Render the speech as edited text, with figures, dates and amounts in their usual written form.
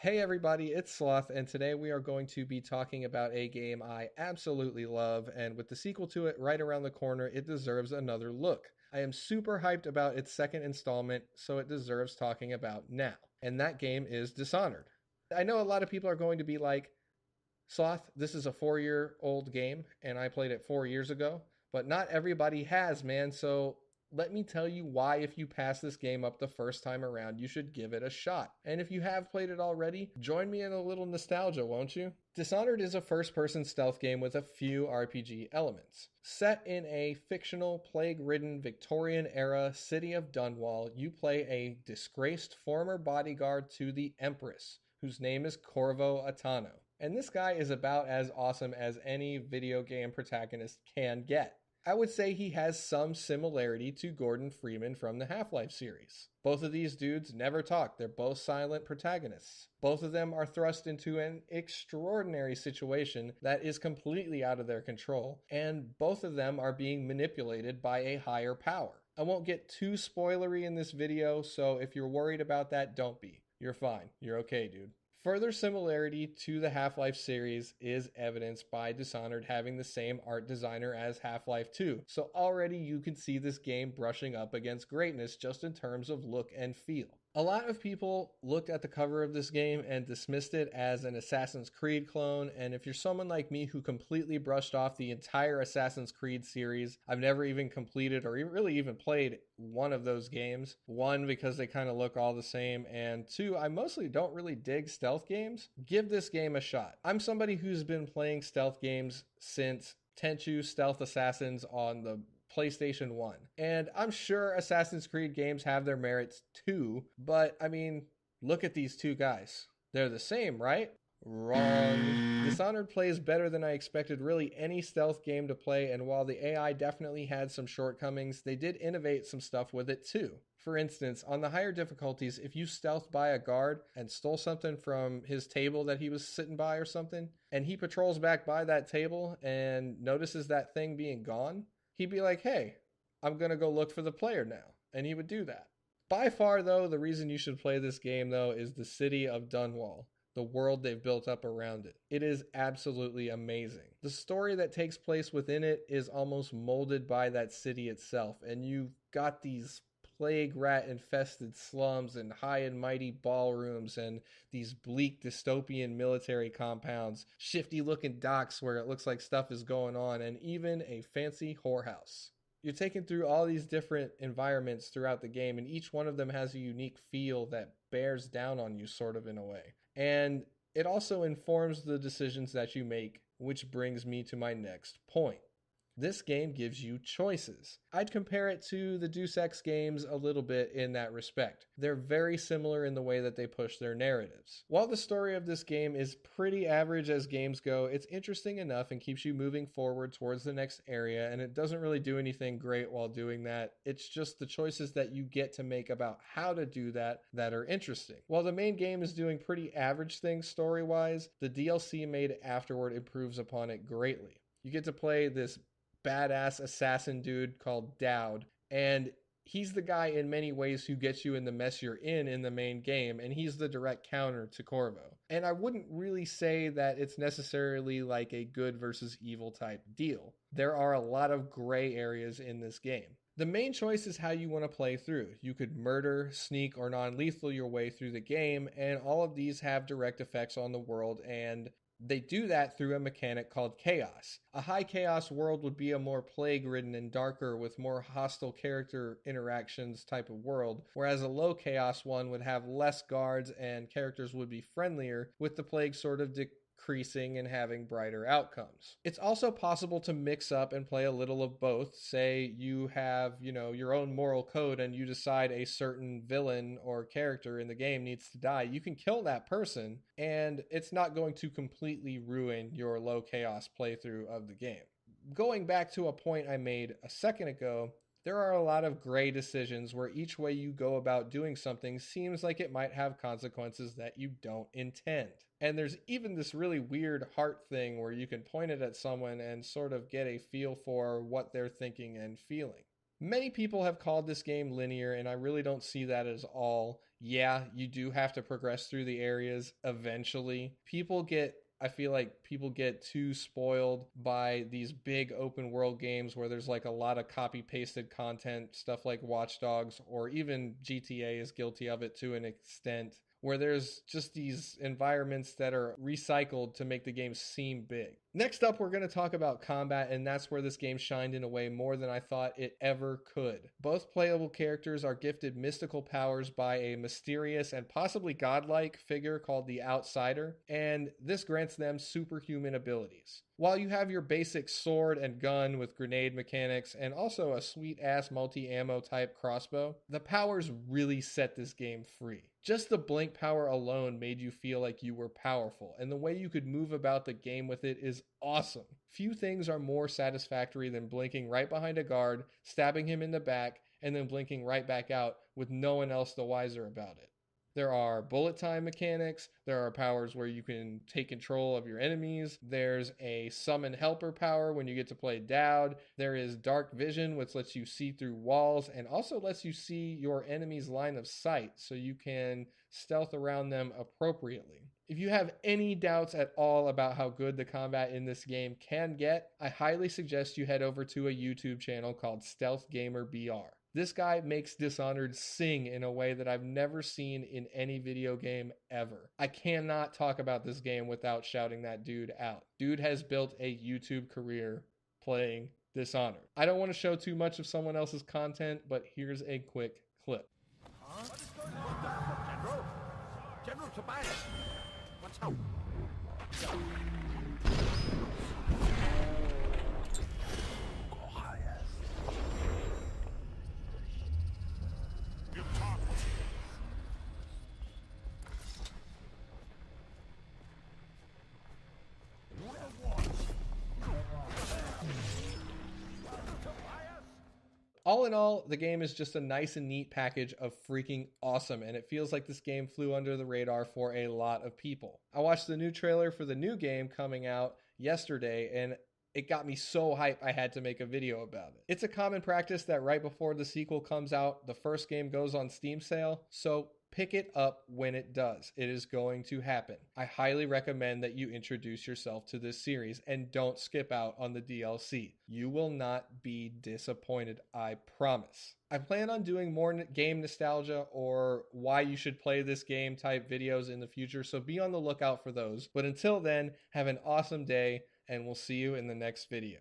Hey everybody, it's Sloth, and today we are going to be talking about a game I absolutely love, and with the sequel to it right around the corner, it deserves another look. I am super hyped about its second installment, so it deserves talking about now. And that game is Dishonored. I know a lot of people are going to be like, Sloth, this is a 4-year-old game, and I played it 4 years ago, but not everybody has, man, so let me tell you why, if you pass this game up the first time around, you should give it a shot. And if you have played it already, join me in a little nostalgia, won't you? Dishonored is a first-person stealth game with a few RPG elements. Set in a fictional, plague-ridden Victorian-era city of Dunwall, you play a disgraced former bodyguard to the Empress, whose name is Corvo Attano. And this guy is about as awesome as any video game protagonist can get. I would say he has some similarity to Gordon Freeman from the Half-Life series. Both of these dudes never talk. They're both silent protagonists. Both of them are thrust into an extraordinary situation that is completely out of their control, and both of them are being manipulated by a higher power. I won't get too spoilery in this video, so if you're worried about that, don't be. You're fine. You're okay, dude. Further similarity to the Half-Life series is evidenced by Dishonored having the same art designer as Half-Life 2, so already you can see this game brushing up against greatness just in terms of look and feel. A lot of people looked at the cover of this game and dismissed it as an Assassin's Creed clone, and if you're someone like me who completely brushed off the entire Assassin's Creed series, I've never even completed or really even played one of those games. One, because they kind of look all the same, and two, I mostly don't really dig stealth games. Give this game a shot. I'm somebody who's been playing stealth games since Tenchu Stealth Assassins on the PlayStation 1. And I'm sure Assassin's Creed games have their merits too, but I mean, look at these two guys. They're the same, right? Wrong. Dishonored plays better than I expected really any stealth game to play, and while the AI definitely had some shortcomings, they did innovate some stuff with it too. For instance, on the higher difficulties, if you stealthed by a guard and stole something from his table that he was sitting by or something, and he patrols back by that table and notices that thing being gone, he'd be like, hey, I'm going to go look for the player now. And he would do that. By far, though, the reason you should play this game, though, is the city of Dunwall, the world they've built up around it. It is absolutely amazing. The story that takes place within it is almost molded by that city itself. And you've got these plague rat infested slums and high and mighty ballrooms and these bleak dystopian military compounds, shifty looking docks where it looks like stuff is going on, and even a fancy whorehouse. You're taken through all these different environments throughout the game, and each one of them has a unique feel that bears down on you sort of in a way. And it also informs the decisions that you make, which brings me to my next point. This game gives you choices. I'd compare it to the Deus Ex games a little bit in that respect. They're very similar in the way that they push their narratives. While the story of this game is pretty average as games go, it's interesting enough and keeps you moving forward towards the next area, and it doesn't really do anything great while doing that. It's just the choices that you get to make about how to do that are interesting. While the main game is doing pretty average things story-wise, the DLC made afterward improves upon it greatly. You get to play this badass assassin dude called Dowd, and he's the guy in many ways who gets you in the mess you're in the main game, and he's the direct counter to Corvo. And I wouldn't really say that it's necessarily like a good versus evil type deal. There are a lot of gray areas in this game. The main choice is how you want to play through. You could murder, sneak, or non-lethal your way through the game, and all of these have direct effects on the world, and they do that through a mechanic called chaos. A high chaos world would be a more plague-ridden and darker with more hostile character interactions type of world, whereas a low chaos one would have less guards and characters would be friendlier, with the plague sort of decreasing and having brighter outcomes. It's also possible to mix up and play a little of both. Say you have, your own moral code and you decide a certain villain or character in the game needs to die. You can kill that person and it's not going to completely ruin your low chaos playthrough of the game. Going back to a point I made a second ago, there are a lot of gray decisions where each way you go about doing something seems like it might have consequences that you don't intend. And there's even this really weird heart thing where you can point it at someone and sort of get a feel for what they're thinking and feeling. Many people have called this game linear, and I really don't see that as all. Yeah, you do have to progress through the areas eventually. I feel like people get too spoiled by these big open world games where there's like a lot of copy pasted content, stuff like Watch Dogs, or even GTA is guilty of it to an extent, where there's just these environments that are recycled to make the game seem big. Next up, we're going to talk about combat, and that's where this game shined in a way more than I thought it ever could. Both playable characters are gifted mystical powers by a mysterious and possibly godlike figure called the Outsider, and this grants them superhuman abilities. While you have your basic sword and gun with grenade mechanics and also a sweet ass multi ammo type crossbow, the powers really set this game free. Just the blink power alone made you feel like you were powerful, and the way you could move about the game with it is awesome. Few things are more satisfactory than blinking right behind a guard, stabbing him in the back, and then blinking right back out with no one else the wiser about it. There are bullet time mechanics. There are powers where you can take control of your enemies. There's a summon helper power when you get to play Dowd. There is dark vision, which lets you see through walls and also lets you see your enemy's line of sight so you can stealth around them appropriately. If you have any doubts at all about how good the combat in this game can get, I highly suggest you head over to a YouTube channel called Stealth Gamer BR. This guy makes Dishonored sing in a way that I've never seen in any video game ever. I cannot talk about this game without shouting that dude out. Dude has built a YouTube career playing Dishonored. I don't want to show too much of someone else's content, but here's a quick clip. Huh? What is going on? What the fuck, General? General Tobias! What's up? All in all, the game is just a nice and neat package of freaking awesome, and it feels like this game flew under the radar for a lot of people. I watched the new trailer for the new game coming out yesterday, and it got me so hyped I had to make a video about it. It's a common practice that right before the sequel comes out, the first game goes on Steam sale, so pick it up when it does. It is going to happen. I highly recommend that you introduce yourself to this series and don't skip out on the DLC. You will not be disappointed, I promise. I plan on doing more game nostalgia or why you should play this game type videos in the future, so be on the lookout for those. But until then, have an awesome day, and we'll see you in the next video.